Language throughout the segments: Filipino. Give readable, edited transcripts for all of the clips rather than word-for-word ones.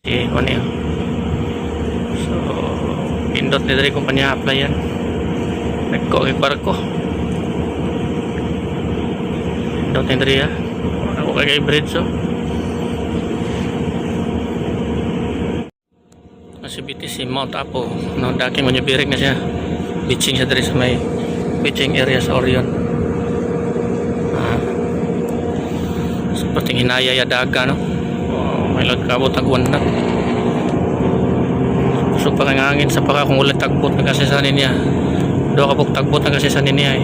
ano yun. So pindot ni dari kumpanya apply yan. Nagko ang barko. Pindot ni dari ako kay bridge so. Nasa BTC Mount Apo no, daki mo niya birig na siya beaching siya dari sa may beaching area sa Orion. Seperti hinaya ya daga no, may lagkabot agwan na so pangangin sa paka kung ulit tagbot na kasi sa niya do kapag tagbot na kasi sa niya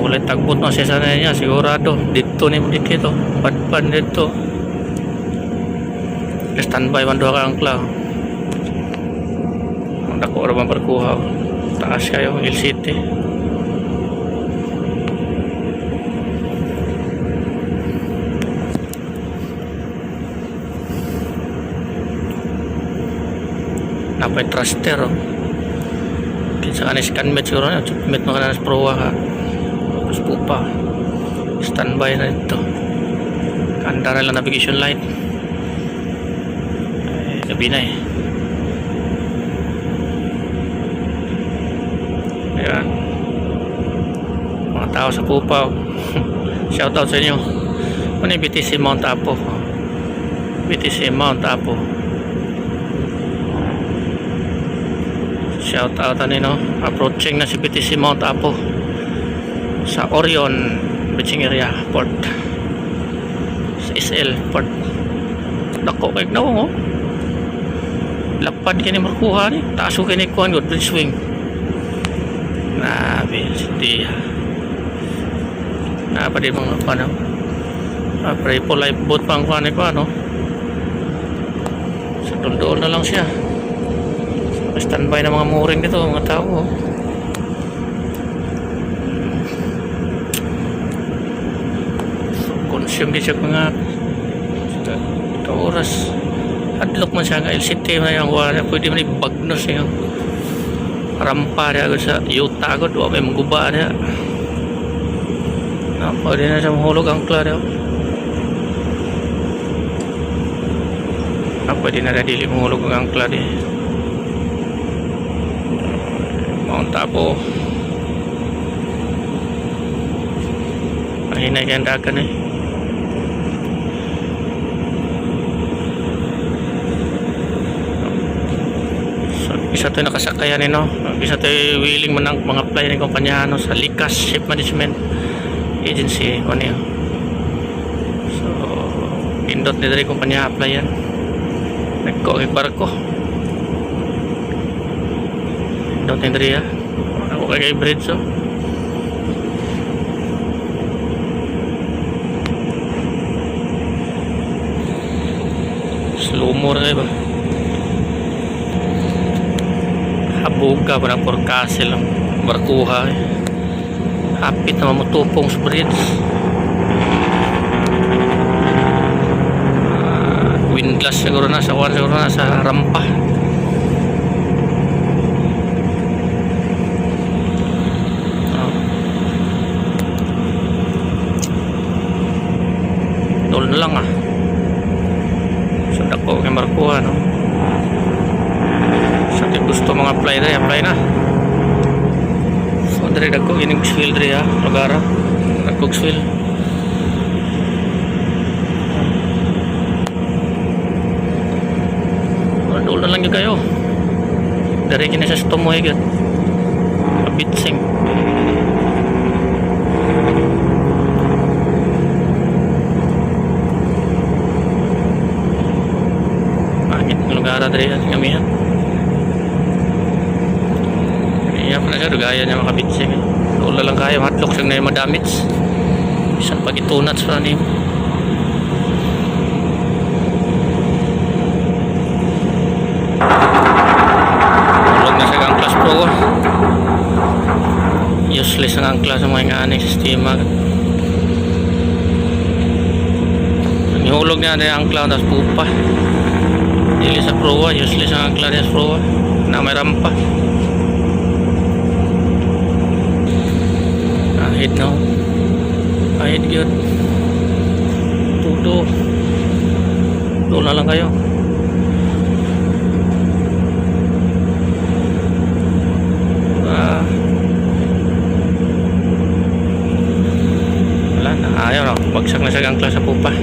ulit tagbot na kasi sa niya sigurado dito ni dito padpan dito standby man doha ka angkla ang dako ra man perkuha taas kayo LCT napay thruster kinsa ka na scan met siguro na met mo ka na sa proa ka tapos pupa standby na dito kanda na lang navigation light gabi na ayan mga tao sa Pupaw shout out sa inyo ano yung BTC Mount Apo BTC Mount Apo shout out ano approaching na si BTC Mount Apo sa Orion beaching area port sa SL port dako kay nawong lapad kini markuha ni taso kini kuan god bridge swing na di na pa di mga ano pray po live boat pang kuan ko ano sa doon na lang siya standby na mga mooring dito mga tao so consume di siya mga oras adlok man siya nga LCT na yung wala pwede man ibagnos yung rampa niya sa yuta agad wala may maguba niya pwede na siya mahulog ang klar pwede na dili mahulog ang klar Mount Apo mahinay kayang dagan isa ito nakasakayan isa ito willing man ang mga apply ng kumpanya sa Likas Ship Management Agency so pindot ni dari kumpanya apply yan nagko ang barko pindot ni dari ako kay bridge so slow mo rin ba habuga pa ng forecastle lang barkuha hapit na mamutupong sa bridge windlass siguro na sa rampa dol na lang so dako ng barkuha so gusto mga apply na so dari dagko ining swell dari lugar dagko swell dol na lang yung kayo dari kini sa stomoy gud kabitsing angit ng lugar dari kami pala siya, gaya niya makabitsing wala lang kaya, matlok siya na yung madamits isang pagitunat sa anim ulog na siya ang class pro useless ang angkla sa mga nga sistema ihulog niya na yung angkla tapos pupa dili sa pro useless ang angkla sa pro na may rampa kahit kahit yun tudo Doon na lang kayo. Wala na. Ayaw na. Bagsak na sa angkla sa pupa.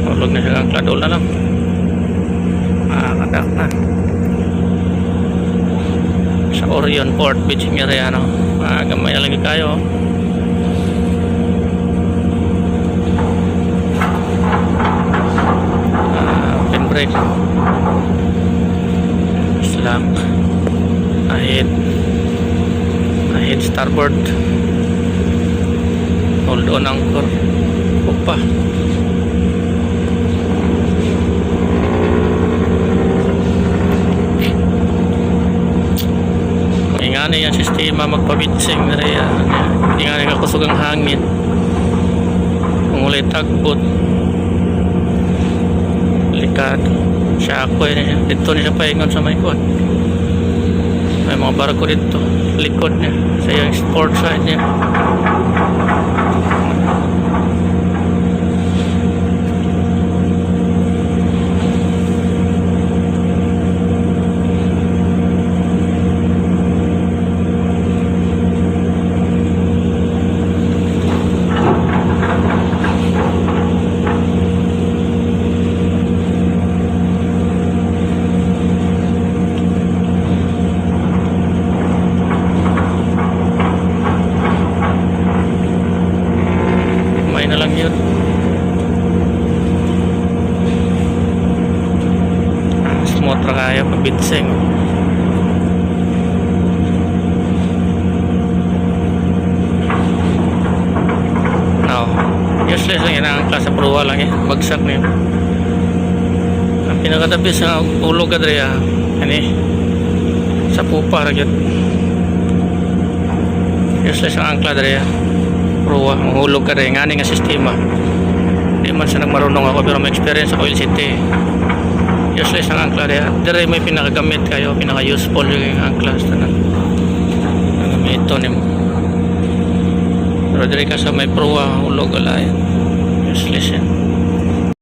Hulog na sa angkla. Doon na lang. Kadak na. Sa Orion Port Beaching area, no? Gamay na lagi kayo. Open brake. Slack. Ahead. Ahead starboard. Hold on anchor. Upa. Ingani yung sistema magpabitsing na rin. Ingani ka kusog ang hangin. Kung ulit tagbot. Likado. Siya ako yun. Dito niya paingon sa may kuwan. May mga barko dito. Likod niya. Sa yung sport side niya. Na lang yun. Smooth ra kaya pagbitsing. No, useless lang yan ang klasa pruwa lang eh. Bagsak na yun. Ang pinakatabi sa ulo ka dre sa pupa ra yun. Useless ang angkla dre pruwa, mahulog ka rin nga nga sistema. Hindi man sa nagmarunong ako pero may experience ako LCT. Useless ang angkla dire may pinakagamit kayo, pinaka useful yung angkla sa tanan. Ito ni mo. Pero dire ka sa may pruwa, hulog ala yan. Useless yan.